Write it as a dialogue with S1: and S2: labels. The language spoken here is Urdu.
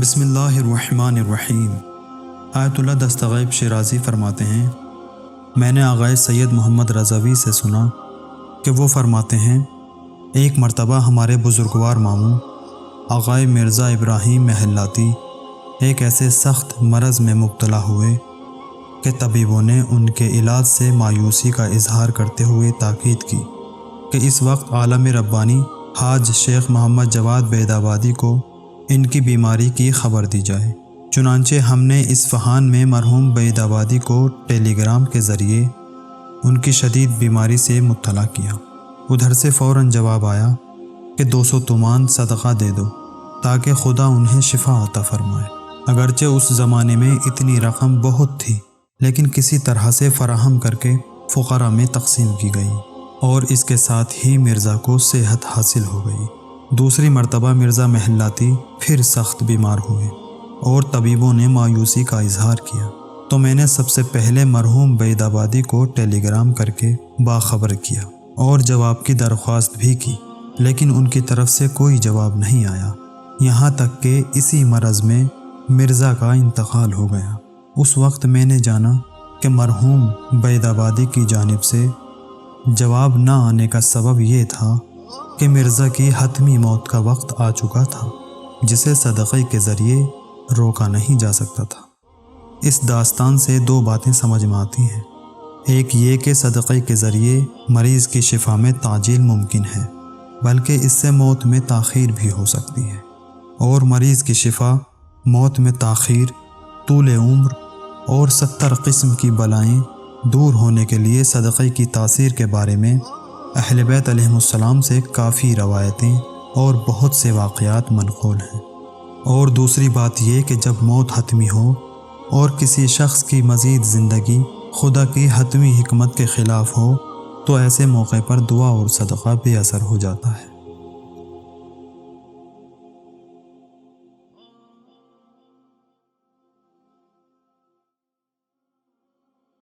S1: بسم اللہ الرحمن الرحیم۔ آیت اللہ دستغیب شیرازی فرماتے ہیں، میں نے آغائے سید محمد رضوی سے سنا کہ وہ فرماتے ہیں، ایک مرتبہ ہمارے بزرگوار ماموں آغائے مرزا ابراہیم محلاتی ایک ایسے سخت مرض میں مبتلا ہوئے کہ طبیبوں نے ان کے علاج سے مایوسی کا اظہار کرتے ہوئے تاکید کی کہ اس وقت عالم ربانی حاج شیخ محمد جواد بید آبادی کو ان کی بیماری کی خبر دی جائے۔ چنانچہ ہم نے اصفہان میں مرحوم بید آبادی کو ٹیلی گرام کے ذریعے ان کی شدید بیماری سے مطلع کیا۔ ادھر سے فوراً جواب آیا کہ 200 تومان صدقہ دے دو تاکہ خدا انہیں شفا عطا فرمائے۔ اگرچہ اس زمانے میں اتنی رقم بہت تھی، لیکن کسی طرح سے فراہم کر کے فقراء میں تقسیم کی گئی اور اس کے ساتھ ہی مرزا کو صحت حاصل ہو گئی۔ دوسری مرتبہ مرزا محلاتی پھر سخت بیمار ہوئے اور طبیبوں نے مایوسی کا اظہار کیا، تو میں نے سب سے پہلے مرحوم بید آبادی کو ٹیلی گرام کر کے باخبر کیا اور جواب کی درخواست بھی کی، لیکن ان کی طرف سے کوئی جواب نہیں آیا، یہاں تک کہ اسی مرض میں مرزا کا انتقال ہو گیا۔ اس وقت میں نے جانا کہ مرحوم بید آبادی کی جانب سے جواب نہ آنے کا سبب یہ تھا کہ مرزا کی حتمی موت کا وقت آ چکا تھا، جسے صدقے کے ذریعے روکا نہیں جا سکتا تھا۔ اس داستان سے دو باتیں سمجھ میں آتی ہیں۔ ایک یہ کہ صدقے کے ذریعے مریض کی شفا میں تعجیل ممکن ہے، بلکہ اس سے موت میں تاخیر بھی ہو سکتی ہے، اور مریض کی شفا، موت میں تاخیر، طول عمر اور 70 قسم کی بلائیں دور ہونے کے لیے صدقے کی تاثیر کے بارے میں اہل بیت علیہم السلام سے کافی روایتیں اور بہت سے واقعات منقول ہیں۔ اور دوسری بات یہ کہ جب موت حتمی ہو اور کسی شخص کی مزید زندگی خدا کی حتمی حکمت کے خلاف ہو، تو ایسے موقع پر دعا اور صدقہ بے اثر ہو جاتا ہے۔